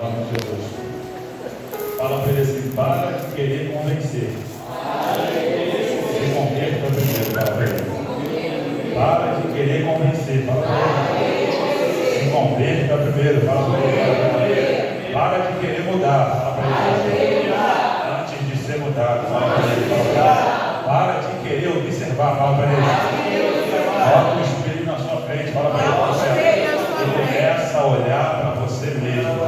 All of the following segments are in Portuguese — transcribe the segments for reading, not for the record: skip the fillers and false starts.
Jesus. Fala para ele assim: para de querer convencer. Se converta primeiro, fala para ele. Para de querer convencer, fala para ele. Se converta primeiro, fala para ele. Para de querer mudar, fala para ele. Antes de ser mudado, fala para ele. Para de querer observar, fala para ele. Bota o espelho na sua frente, fala para ele. E começa a olhar para você mesmo.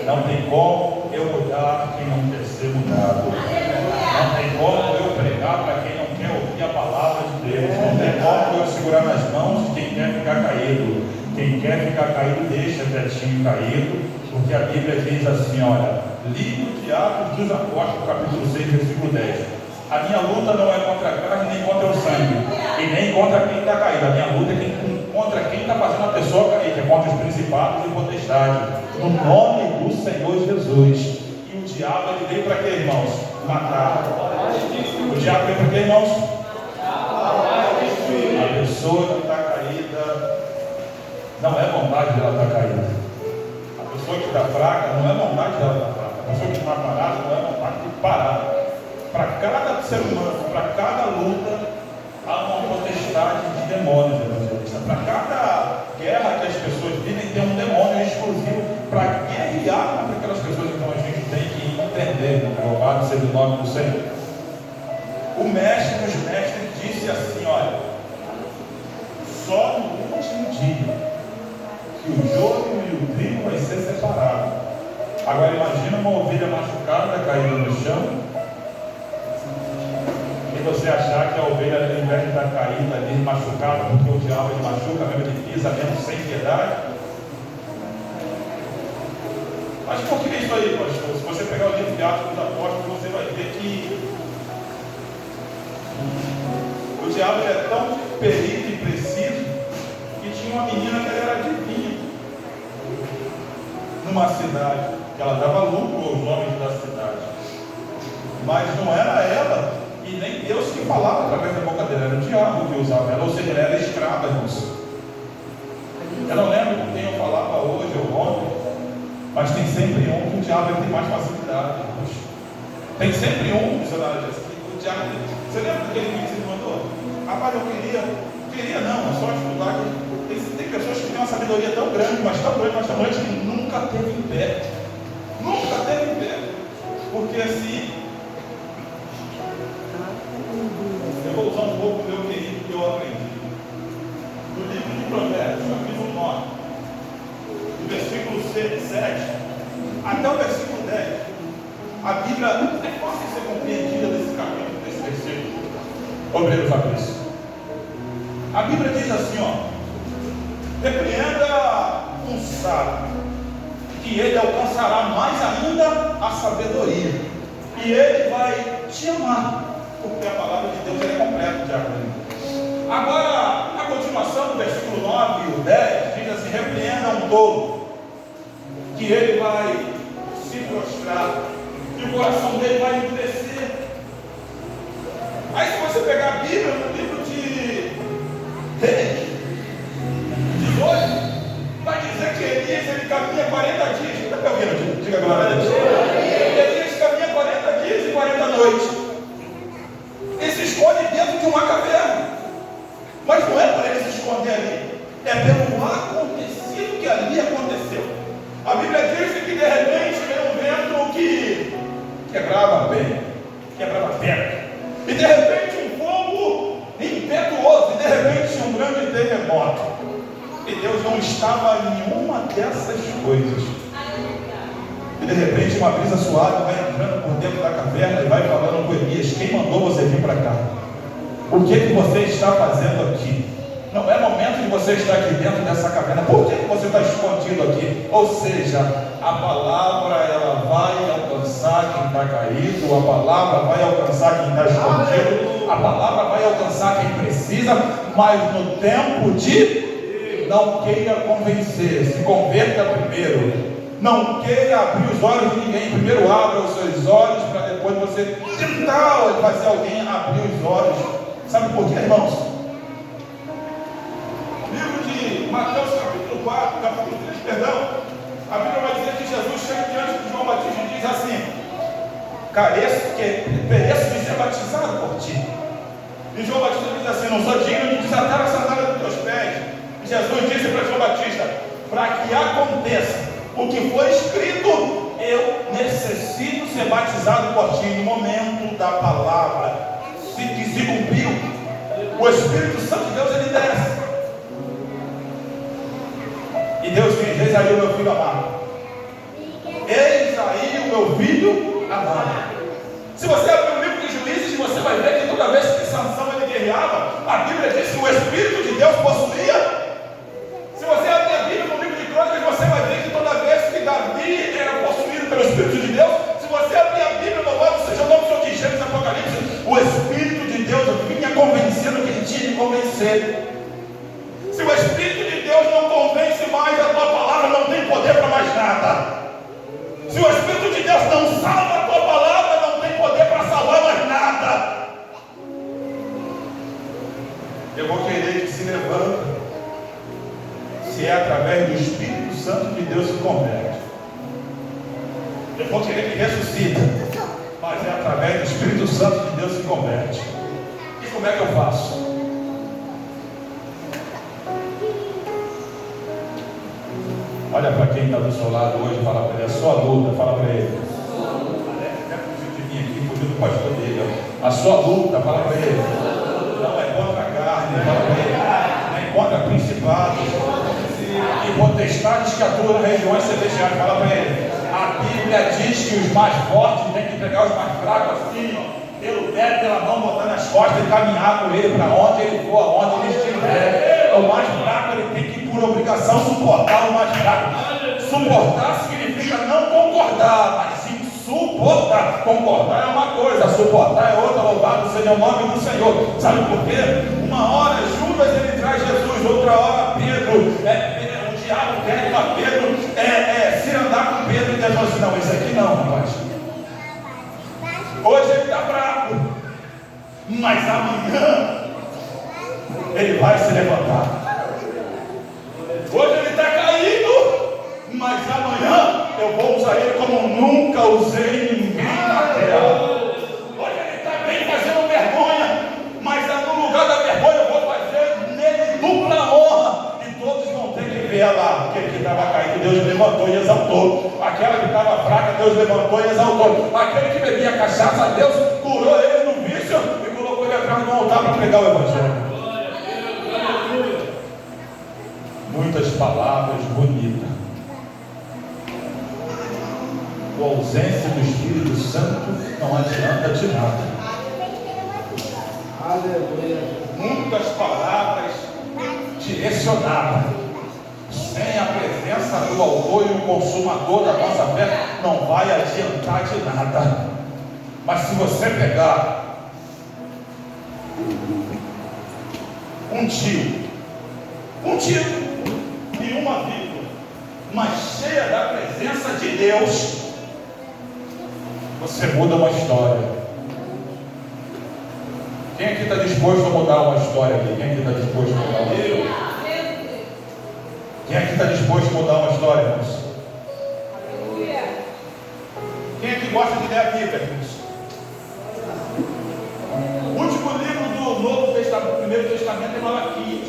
Não tem como eu mudar quem não quer ser mudado. Não tem como eu pregar para quem não quer ouvir a palavra de Deus. Não tem como eu segurar nas mãos de quem quer ficar caído. Quem quer ficar caído, deixa quietinho caído, porque a Bíblia diz assim, olha, livro de Atos dos Apóstolos, capítulo 6, versículo 10. A minha luta não é contra a carne, nem contra o sangue, e nem contra quem está caído. A minha luta é contra quem está fazendo a pessoa cair, que é contra os principados e potestades, no nome do Senhor Jesus. E o diabo, ele veio para quê, irmãos? Matar. O diabo veio para quê, irmãos? A pessoa que está caída, não é vontade dela estar caída. A pessoa que está fraca, não é vontade dela estar fraca. A pessoa que está parada, não é vontade de parar. Para cada ser humano, para cada luta, há uma potestade de demônios, evangelista. Para cada guerra que as pessoas vivem, tem um demônio exclusivo para guerrear contra aquelas pessoas. Então a gente tem que entender, louvado seja o nome do Senhor. O mestre dos mestres disse assim, olha, só no último dia que o joio e o trigo vai ser separado. Agora imagina uma ovelha machucada caída no chão, e você achar que a ovelha, ao invés de estar caída ali, machucada, porque o diabo ele machuca, mesmo ele pisa, mesmo sem piedade. Mas por que isso aí, pastor? Se você pegar o livro de Atos dos Apóstolos, você vai ver que o diabo ele é tão perito e preciso que tinha uma menina que ela era adivinha numa cidade, que ela dava lucro aos homens da cidade, mas não era ela e nem Deus que falava através da boca dela, era o diabo que usava ela, ou seja, ela era escrava, irmãos. Eu não lembro com quem eu falava hoje ou ontem, mas tem sempre um que o diabo tem mais facilidade, irmãos. Tem sempre um, missionário, o diabo. Você lembra daquele vídeo que você me mandou? Rapaz, eu queria não, é só estudar. Tem pessoas que têm uma sabedoria tão grande, mas tão grande, que nunca teve em pé. Nunca teve em pé. Porque assim, eu vou usar um pouco do meu querido que eu aprendi. No livro de Provérbios, capítulo 9, do versículo 7 até o versículo 10, a Bíblia é fácil ser compreendida desse capítulo, desse versículo. Obreiros a Cristo. A Bíblia diz assim, ó: repreenda um sábio, que ele alcançará mais ainda a sabedoria, e ele vai te amar, porque a palavra de Deus é completa, diácono. Agora, na continuação do versículo 9 e o 10, diz assim: repreenda um tolo, que ele vai se prostrar, e o coração dele vai endurecer. Aí se você pegar a Bíblia, no livro de Reis 18, vai dizer que Elias ele caminha 40 dias. Está me ouvindo? Diga glória a Deus. Elias caminha 40 dias e 40 noites. Ele se esconde dentro de uma caverna. Mas não é para ele se esconder ali, é pelo acontecido que ali aconteceu. A Bíblia diz que de repente veio um vento que quebrava bem, quebrava pedra, e de repente um fogo impetuoso, e de repente um grande terremoto. E Deus não estava em nenhuma dessas coisas. E de repente uma brisa suave vai entrando por dentro da caverna e vai falando com Elias: quem mandou você vir para cá? O que você está fazendo aqui? Não é momento de você estar aqui dentro dessa caverna. Por que você está escondido aqui? Ou seja, a palavra ela vai alcançar quem está caído, a palavra vai alcançar quem está escondido, a palavra vai alcançar quem precisa, mas no tempo de não queira convencer, se converta primeiro. Não queira abrir os olhos de ninguém. Primeiro abra os seus olhos para depois você tentar fazer alguém abrir os olhos. Sabe por quê, irmãos? Livro de Mateus capítulo 4, capítulo 3, perdão. A Bíblia vai dizer que diz assim: pereço de ser batizado por ti. E João Batista diz assim: não sou digno de desatar a sandália dos teus pés. E Jesus disse para João Batista: para que aconteça o que foi escrito, eu necessito ser batizado por ti. No momento da palavra que se cumpriu, o Espírito Santo de Deus, ele desce. E Deus diz: eis aí o meu filho amado. Eis aí o meu filho amado. Se você abrir o livro de Juízes, você vai ver que toda vez que Sansão ele guerreava, a Bíblia diz que o Espírito de Deus possuía. Se você abrir a Bíblia no livro de Crônicas, você vai ver que toda vez que Davi era possuído pelo Espírito de Deus, se você abrir a Bíblia, louvado seja o nome do Senhor, de Gênesis, Apocalipse, o Espírito de Deus vinha convencendo que ele tinha de convencer. Se o Espírito de Deus não convence mais, a tua palavra não tem poder para mais nada. Se o Espírito de Deus não salva a tua palavra, não tem poder para salvar mais nada. Eu vou querer que se levanta, se é através do Espírito Santo que Deus se converte. Eu vou querer que ressuscita, mas é através do Espírito Santo que Deus se converte. E como é que eu faço? Olha para quem está do seu lado hoje, fala para ele: é sua luta, fala para ele. Até fugiu de mim aqui, fugiu do pastor dele. A sua luta, fala para ele. Não é contra a carne, fala para ele. Não é contra principados e potestades que atuam nas regiões celestiais, fala para ele. A Bíblia diz que os mais fortes têm que pegar os mais fracos assim, ó, pelo pé, pela mão, botar nas costas e caminhar com ele para onde ele for, aonde ele estiver. O mais fraco ele tem que, por obrigação, suportar o mais fraco. Suportar significa não concordar, mas sim suportar. Concordar é uma coisa, suportar é outra. Louvado seja o nome do Senhor. Sabe por quê? Uma hora Judas ele traz Jesus, outra hora Pedro, o diabo quer para Pedro se andar com Pedro, e Deus falou assim: não, esse aqui não, rapaz. Hoje ele está fraco, mas amanhã ele vai se levantar. Hoje ele está caído, mas amanhã eu vou usar ele como nunca usei ninguém na terra. Hoje ele está bem fazendo vergonha, mas no lugar da vergonha eu vou fazer nele dupla honra. E todos vão ter que ver lá. Aquele que estava caído, Deus levantou e exaltou. Aquela que estava fraca, Deus levantou e exaltou. Aquele que bebia cachaça, Deus curou ele no vício e colocou ele atrás do altar para pregar o Evangelho. Muitas palavras bonitas. Com a ausência do Espírito Santo não adianta de nada. Aleluia. Muitas palavras direcionadas. Sem a presença do autor e o consumador da nossa fé, não vai adiantar de nada. Mas se você pegar um tio e uma vírgula, mas cheia da presença de Deus, você muda uma história. Quem aqui está disposto a mudar uma história aqui? Quem aqui está disposto a mudar uma história? Quem aqui está disposto a mudar uma história, irmãos? Quem aqui gosta de ler a Bíblia, irmãos? O último livro do Novo Testamento, o primeiro Testamento é Malaquias.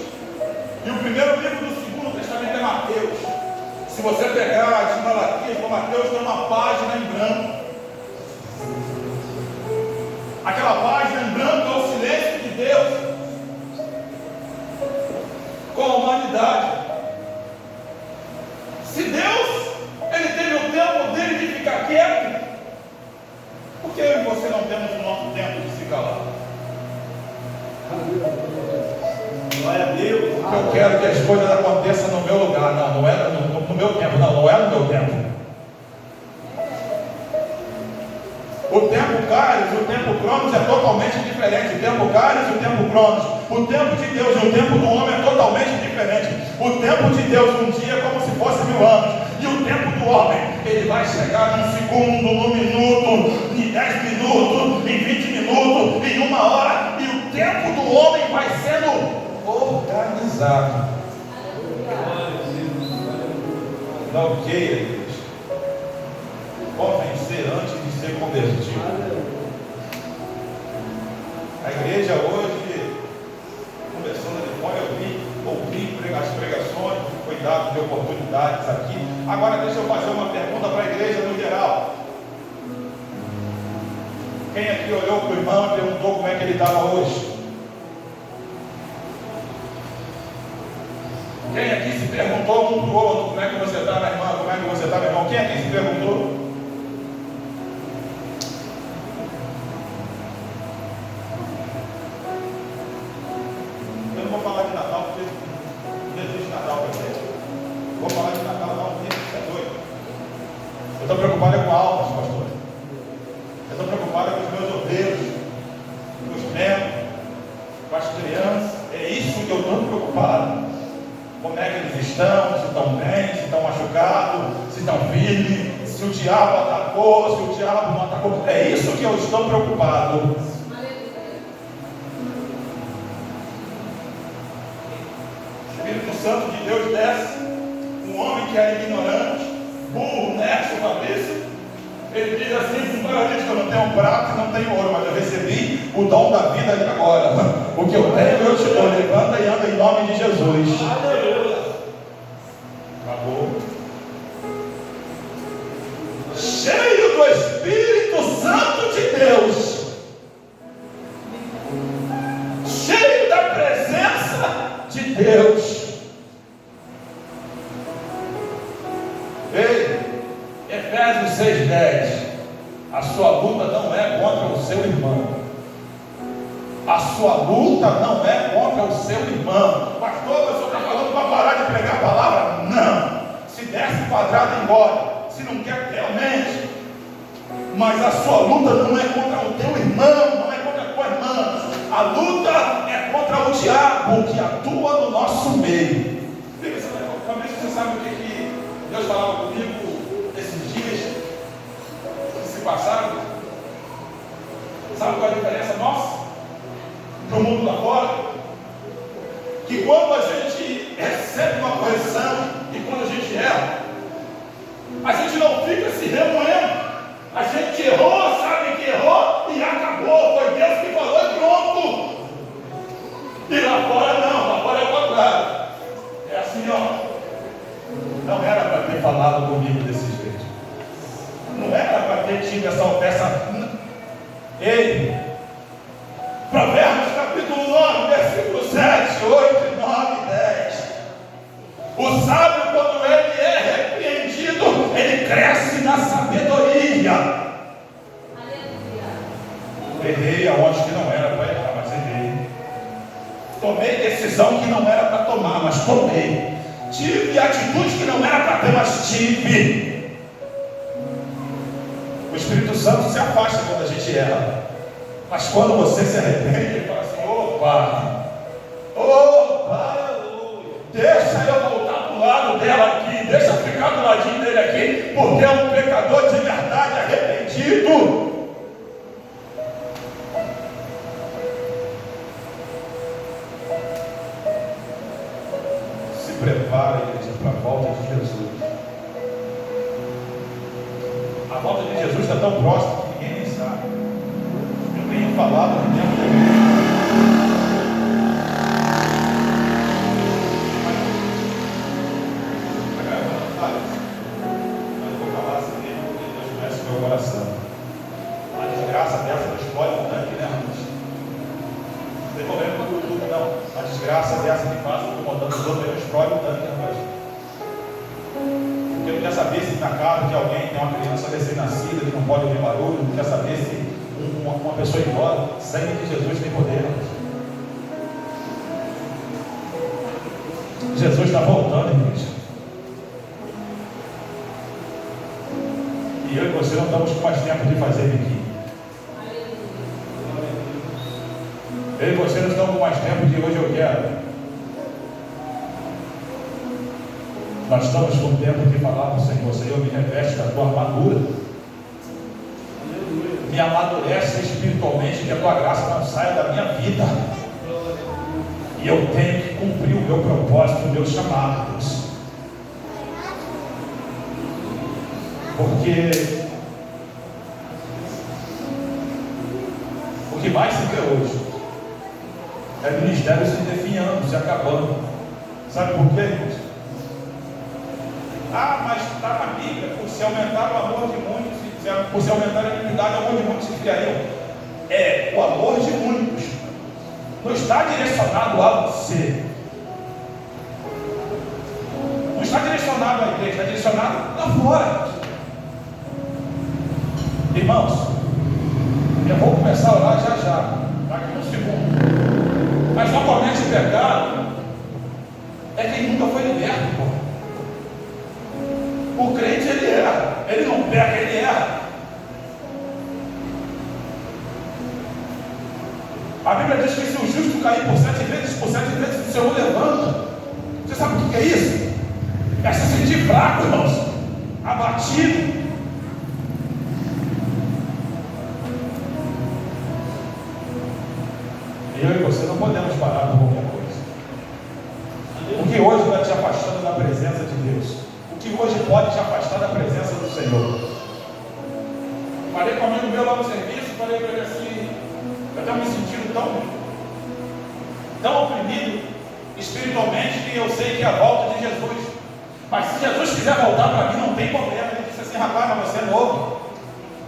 E o primeiro livro do Segundo Testamento é Mateus. Se você pegar de Malaquias para Mateus, tem uma página em branco. Aquela página em branco é o silêncio de Deus com a humanidade. Se Deus, ele teve o tempo dele de ficar quieto, por que eu e você não temos o nosso tempo de se calar? Glória a Deus. Eu quero que as coisas aconteçam no meu lugar. Não é no meu tempo. Não é no meu tempo. O tempo Kairos, o tempo Cronos é totalmente diferente. O tempo Kairos e o tempo Cronos. O tempo de Deus e o tempo do homem é totalmente diferente. O tempo de Deus um dia é como se fosse 1000 anos. E o tempo do homem, ele vai chegar num segundo, num minuto, em 10 minutos, em 20 minutos, em 1 hora. E o tempo do homem vai sendo organizado. Não queira, igreja, convencer fazer antes de ser convertido? A igreja hoje, conversando ali fora, eu ouvi pregações, foi dado de oportunidades aqui. Agora deixa eu fazer uma pergunta para a igreja no geral. Quem aqui olhou para o irmão e perguntou como é que ele estava hoje? Quem aqui se perguntou um para o outro, como é que você está, minha irmã? Como é que você está, meu irmão? Quem aqui se perguntou? Eu não vou falar de Natal, porque não existe Natal para você. Vou falar de Natal, não, porque isso é doido. Eu estou preocupado com almas, pastor. Eu estou preocupado com os meus obreiros, com os netos, com as crianças. É isso que eu estou preocupado. Como é que eles estão, se estão bem, se estão machucados, se estão firmes, se o diabo atacou, se o diabo não atacou. É isso que eu estou preocupado. O Espírito Santo de Deus desce, um homem que é ignorante, burro, neto, cabeça. Ele diz assim: um paralítico, eu não tenho prata e não tenho ouro, mas eu recebi o dom da vida aqui agora. O que eu tenho eu te dou. Levanta e anda em nome de Jesus. Acabou. Cheio do Espírito Santo de Deus, cheio da presença de Deus. Ei, Efésios 6,10. A sua luta não é contra o seu irmão. A sua luta não é contra o seu irmão. Pastor, o senhor está falando para parar de pregar a palavra? Não. Se desce quadrado, embora. Se não quer, realmente. Mas a sua luta não é contra o teu irmão, não é contra a tua irmã. A luta é contra o diabo que atua no nosso meio. Você sabe o que Deus falava comigo esses dias que se passaram? Sabe qual é a diferença nossa para o mundo lá fora? Que quando a gente recebe uma correção e quando a gente erra, a gente não fica se remoendo. A gente errou, sabe que errou e acabou. Foi Deus que falou e pronto. E lá fora não, lá fora é o contrário. É assim, ó. Não era para ter falado comigo desse jeito. Não era para ter tido essa. Ei! Provérbios capítulo 9, versículo 7, 8, 9 e 10. O sábio, quando ele é repreendido, ele cresce na sabedoria. Aleluia. Errei aonde que não era para errar, mas errei. Tomei decisão que não era para tomar, mas tomei. Tive atitude que não era para ter, mas tive. O Espírito Santo se afasta quando a gente erra. Mas quando você se arrepende, ele fala assim: opa, deixa eu voltar para o lado dela aqui, deixa eu ficar do ladinho dele aqui, porque é um pecador de verdade arrependido. Se prepara, igreja, para a volta de Jesus. A volta de Jesus está tão próxima que ninguém nem sabe. Tenho falado no tempo da igreja. Está gravando, sabe? Mas eu vou falar assim mesmo, porque Deus conhece o meu coração. A desgraça dessa não explode um tanque, né, Ramos? Não tem problema com o YouTube, não. A desgraça dessa que faz incomodando os outros, não explode um tanque, rapaz. Porque não quer saber se na casa de alguém tem uma criança recém-nascida que não pode ouvir barulho, não quer saber se uma pessoa embora. Sangue de Jesus tem poder. Jesus está voltando, igreja. E eu e você não estamos com mais tempo de fazer biquinho. Eu e você não estamos com mais tempo de hoje eu quero. Nós estamos com tempo de falar para o Senhor: Senhor, me reveste da tua armadura. Me amadurece espiritualmente, que a tua graça não saia da minha vida. E eu tenho que cumprir o meu propósito, o meu chamado, Deus. Porque mais se vê hoje é ministério se definhando, se acabando. Sabe por quê, irmãos? Mas está na Bíblia, por se aumentar o amor de muitos, por se aumentar a iniquidade, o amor de muitos se criariam. O amor de muitos não está direcionado a você, não está direcionado à igreja, está direcionado lá fora. Irmãos, eu vou começar a orar já, daqui um segundo. Mas não comete pecado é quem nunca foi liberto, pô. O crente, ele erra, ele não peca, ele erra. A Bíblia diz que se o justo cair por 7 vezes, o Senhor levanta. Você sabe o que é isso? É se sentir fraco, irmãos, abatido. Eu e você não podemos parar por qualquer coisa. O que hoje está te afastando da presença de Deus? O que hoje pode te afastar da presença do Senhor? Falei com um amigo meu lá no serviço, falei para ele assim: eu estou me sentindo tão oprimido espiritualmente que eu sei que é a volta de Jesus. Mas se Jesus quiser voltar para mim, não tem problema. Ele disse assim: rapaz, mas você é novo,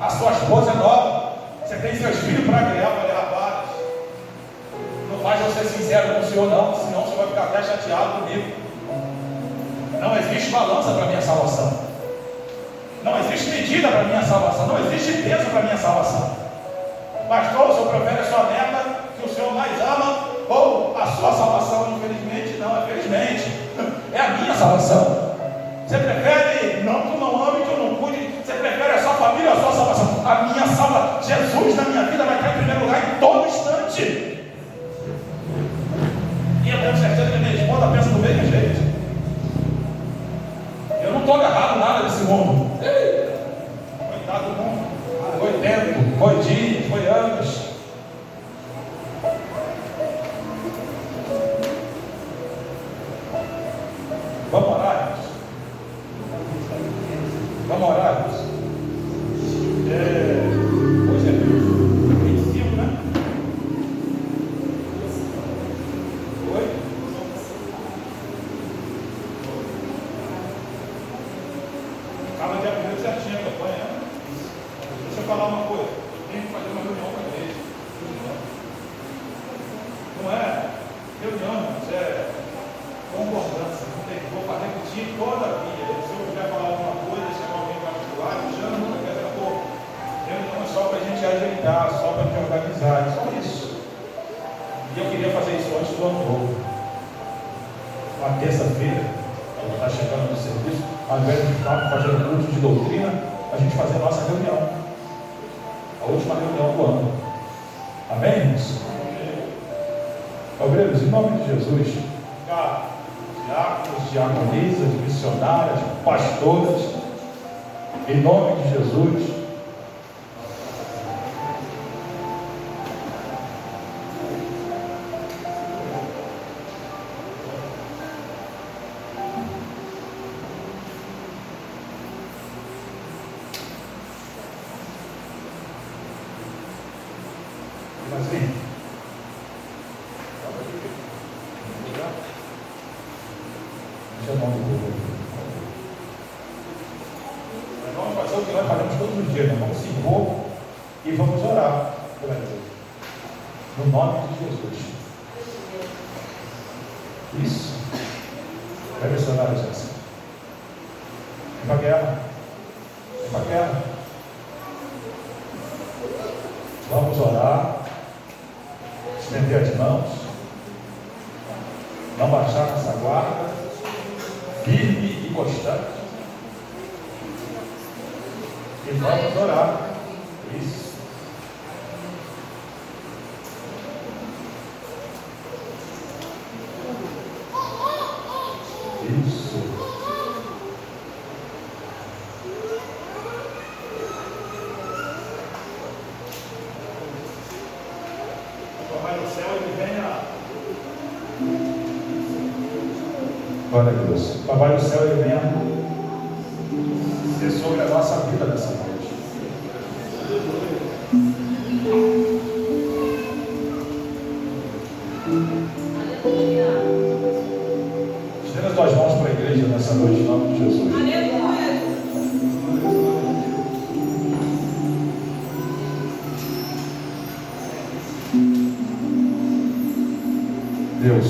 a sua esposa é nova, você tem seus filhos para criar. Eu falei: rapaz, não faz eu ser sincero com o Senhor não, senão o Senhor vai ficar até chateado comigo. Não existe balança para a minha salvação, não existe medida para a minha salvação, não existe peso para a minha salvação. Pastor, o senhor prefere a sua neta que o senhor mais ama, ou a sua salvação? Infelizmente não, felizmente é a minha salvação. Você prefere, não que eu não ame, que eu não cuide, você prefere a sua família ou a sua salvação? A minha salvação, Jesus na minha vida vai estar em primeiro lugar em todo instante. E eu tenho certeza que a minha esposa pensa do mesmo jeito. Eu não estou agarrado nada desse mundo. Coitado do mundo. Foi tempo, foi dias, foi anos. Vamos orar, irmãos? Vamos orar, irmãos? Hoje é 25, né? Oi? Acaba de abrir certinho a campanha. Deixa eu falar uma coisa. Tem que fazer uma reunião com a igreja. Não é reunião, mas é concordância. Vou fazer repetir toda a vida. Se eu quiser falar alguma coisa, chamar alguém particular, me chama, daqui a pouco. Reunião é só para a gente ajeitar, só para a gente organizar, é só isso. E eu queria fazer isso antes do ano novo. Uma terça-feira, quando está chegando no serviço, ao invés de ficar fazendo curso de doutrina, a gente fazer a nossa reunião. A última reunião do ano. Amém, irmãos? Obreiros, em nome de Jesus, diáconos, diaconisas, missionárias, pastoras, em nome de Jesus, vamos fazer o que nós fazemos todos os dias, nós vamos se impor e vamos orar por Deus, no nome de Jesus. Isso. Vai mencionar a Jéssica. Vem para a guerra. Vem para a guerra. Vamos orar, estender as mãos, não baixar nossa guarda, firme e constante. E vamos orar. Isso. Isso. Papai do céu, ele venha. Glória a Deus. Papai do céu, ele venha ser sobre a nossa vida nessa noite. Deus,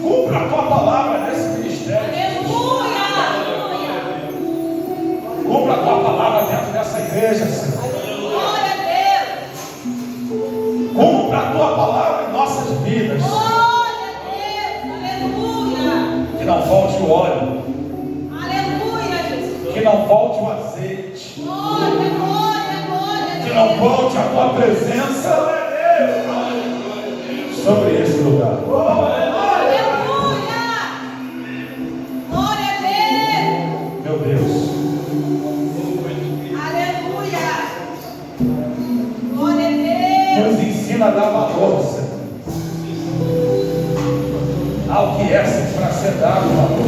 cumpra a tua palavra nesse ministério. Cumpra a tua palavra dentro dessa igreja, Senhor. Cumpra a tua palavra em nossas vidas. Que não falte o óleo. Que não falte o azeite. Que não falte a tua presença sobre esse lugar. Meu Deus. Nos ensina a dar valor, Senhor, ao que é para ser dado valor.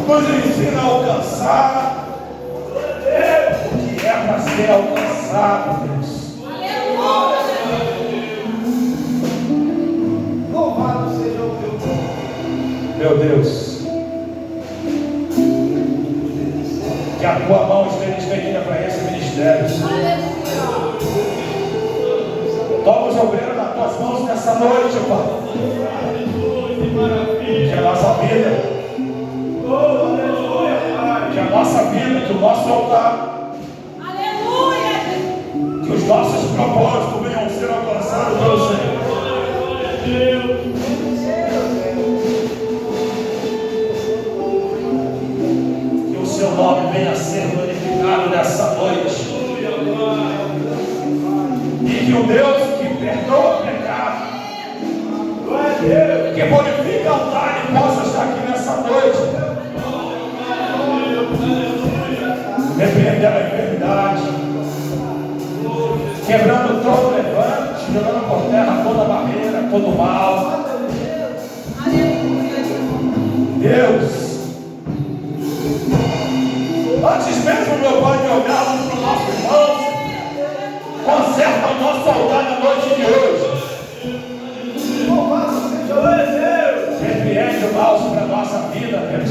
Nos ensina a alcançar o que é para ser alcançado, Deus. Louvado seja o teu nome. Meu Deus, que a tua mão esteja estendida para esse ministério. Toma os obreiros nas tuas mãos nessa noite, Pai. Que a nossa vida, que a nossa vida, que o nosso altar, que os nossos propósitos venham a ser alcançados pelo Senhor. Que o seu nome venha a ser glorificado nessa noite. E que o Deus que perdoa o pecado, que purifica o altar, possa estar aqui nessa noite, repreender a enfermidade, quebrando todo levante, jogando por terra toda barreira, todo mal. Deus, antes mesmo, meu Pai, de olharmos para os nossos irmãos, conserta o nosso altar na noite de hoje. Repreende o mal sobre a nossa vida, Deus.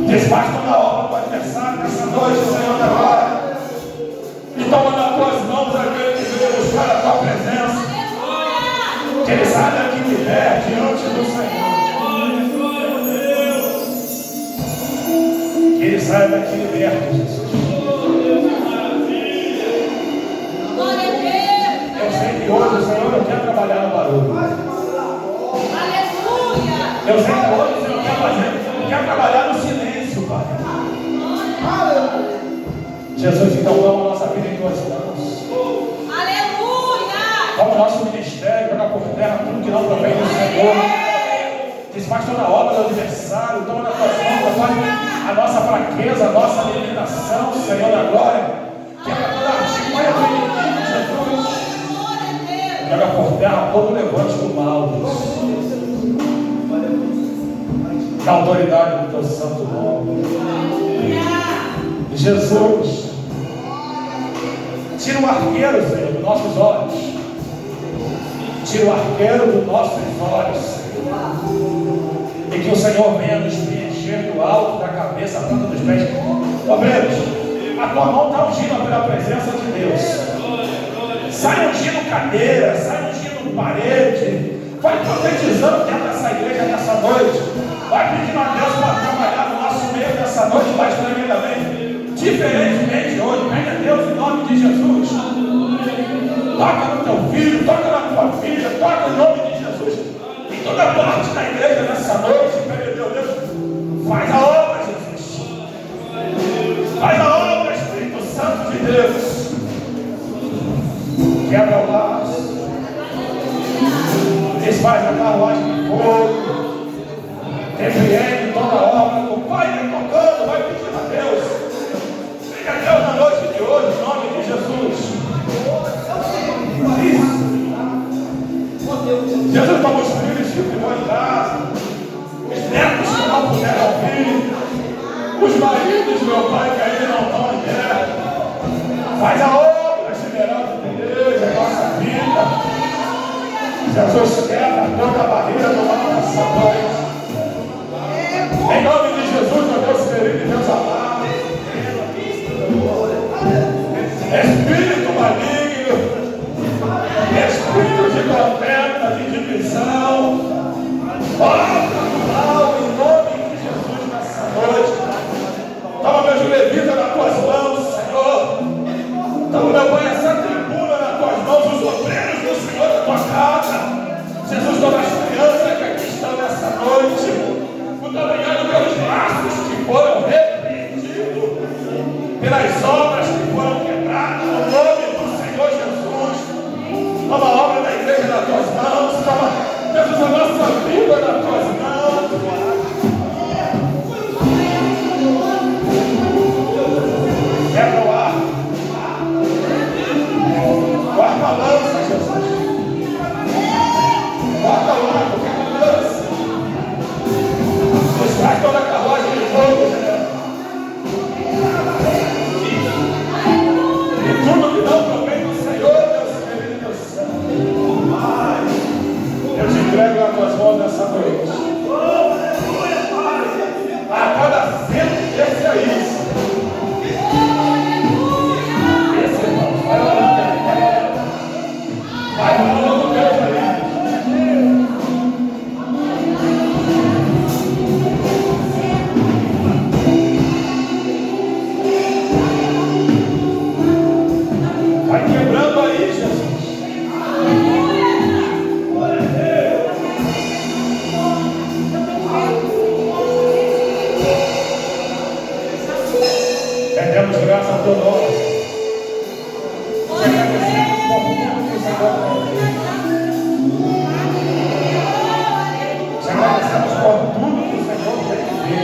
Desfaz toda a obra do adversário nessa noite, Senhor da glória. E toma nas tuas mãos aquele que veio buscar a tua presença. Que ele saia daqui liberto diante do Senhor. Que ele saia daqui liberto, Jesus. Eu sei que hoje o Senhor não quer trabalhar no barulho. Eu sei que hoje o Senhor quer trabalhar no silêncio, Pai. Jesus, então toma a nossa vida em tuas mãos. Toma o nosso ministério, joga por terra tudo que não provém do Senhor. Desfaz toda a obra do adversário, toma nas tuas mãos, Pai, a nossa fraqueza, a nossa limitação, Senhor da glória. Quebra toda a artimanha do inimigo, Jesus. Joga por terra todo o levante do mal, Deus. Da autoridade do teu santo nome. Jesus, tira o arqueiro, Senhor, dos nossos olhos. Tira o arqueiro dos nossos olhos, Senhor. E que o Senhor venha nos preencher do alto da cabeça, a planta dos pés. Obreiros, a tua mão está ungindo pela presença de Deus. Sai ungindo cadeira, sai ungindo parede. Vai profetizando dentro dessa igreja nessa noite. Vai pedindo a Deus para trabalhar no nosso meio nessa noite mais tremendamente, diferentemente hoje. Pede a Deus em nome de Jesus. Toca no teu filho, toca na tua filha, toca em nome de Jesus. Em toda parte da igreja nessa noite, pede a Deus, faz a obra, Jesus. Faz a obra, Espírito Santo de Deus. Quebra o laço. Desfaz a carruagem de fogo. Repreende toda a obra do Pai, vai tocando, vai pedindo a Deus. Pede a Deus na noite de hoje, em nome de Jesus. Isso. Jesus toma os filhos que ficou em casa, os netos que não puderam vir, os maridos, meu Pai, que ainda não estão em guerra. Faz a obra, generando de Deus, a nossa vida. Jesus quebra toda a barreira do mal nessa noite. Em nome de Jesus, ó Deus querido, Deus amado. Espírito maligno, espírito de contenda, de divisão, bota mal em nome de Jesus nessa noite. Toma meus levitas nas tuas mãos, Senhor. Toma, meu Pai, essa tribuna nas tuas mãos, os obreiros do Senhor da tua casa. Jesus, todas as crianças que aqui estão nessa noite. Muito obrigado pelos laços que foram repreendidos, pelas obras que foram quebradas, no nome do Senhor Jesus. Toma a obra da igreja nas tuas mãos. Toma, Jesus, a nossa vida nas tuas mãos. Quebra o ar. Guarda a lança, Jesus. Guarda o ar, guarda a lança. Destrai toda a carruagem de fogo, Senhor. E tudo que não provém do Senhor, Deus querido, Deus santo. Eu te entrego nas tuas mãos nessa noite. A cada cento desse aí. Esse irmão, vai lá. Vai falando do Deus aí. Vai quebrando aí, Jesus. Rendemos graça ao teu nome. Te agradecemos por tudo que o Senhor fez. Te agradecemos por tudo que o Senhor tem feito.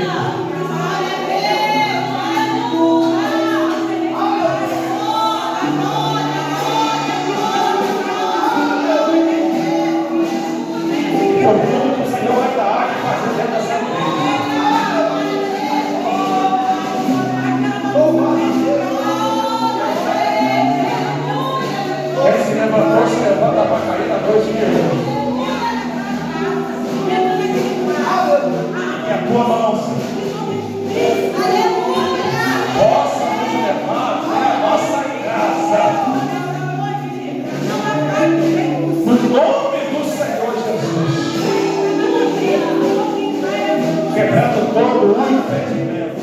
Quem se levantou, se levanta para cair na noite de hoje. E a tua mão, Senhor, possa nos levar até a nossa graça. No nome do Senhor Jesus. Quebrando todo o impedimento.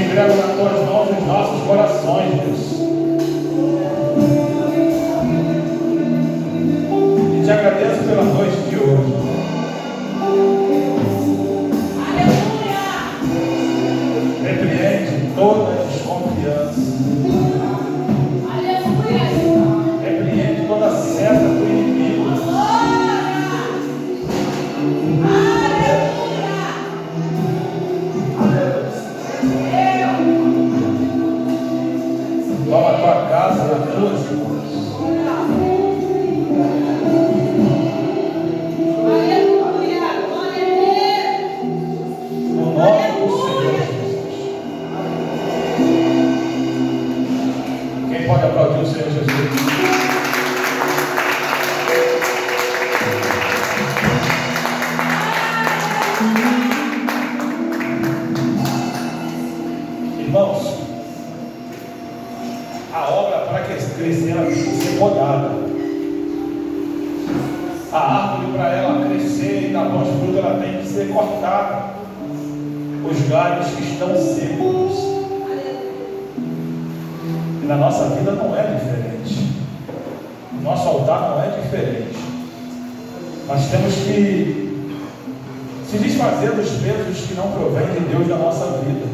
Entrego nas tuas mãos os nossos corações, Deus. E te agradeço pela noite de hoje. Repreende toda desconfiança. Repreende toda seta do inimigo. Toma a tua casa nas tuas mãos. No nome do Senhor Jesus. Quem pode aplaudir o Senhor Jesus? Irmãos, a obra para crescer ela tem que ser podada. A árvore para ela crescer e dar bons frutos ela tem que ser cortada. Os galhos que estão secos. E na nossa vida não é diferente. O nosso altar não é diferente. Nós temos que se desfazer dos pesos que não provém de Deus na nossa vida,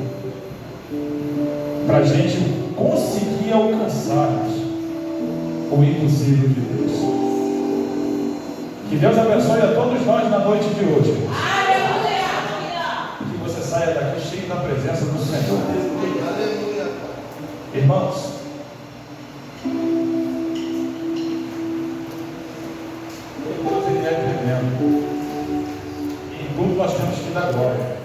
para a gente conseguir alcançar o impossível de Deus. Que Deus abençoe a todos nós na noite de hoje. Que você saia daqui cheio da presença do Senhor. Irmãos, Deus ele é tremendo. da glória.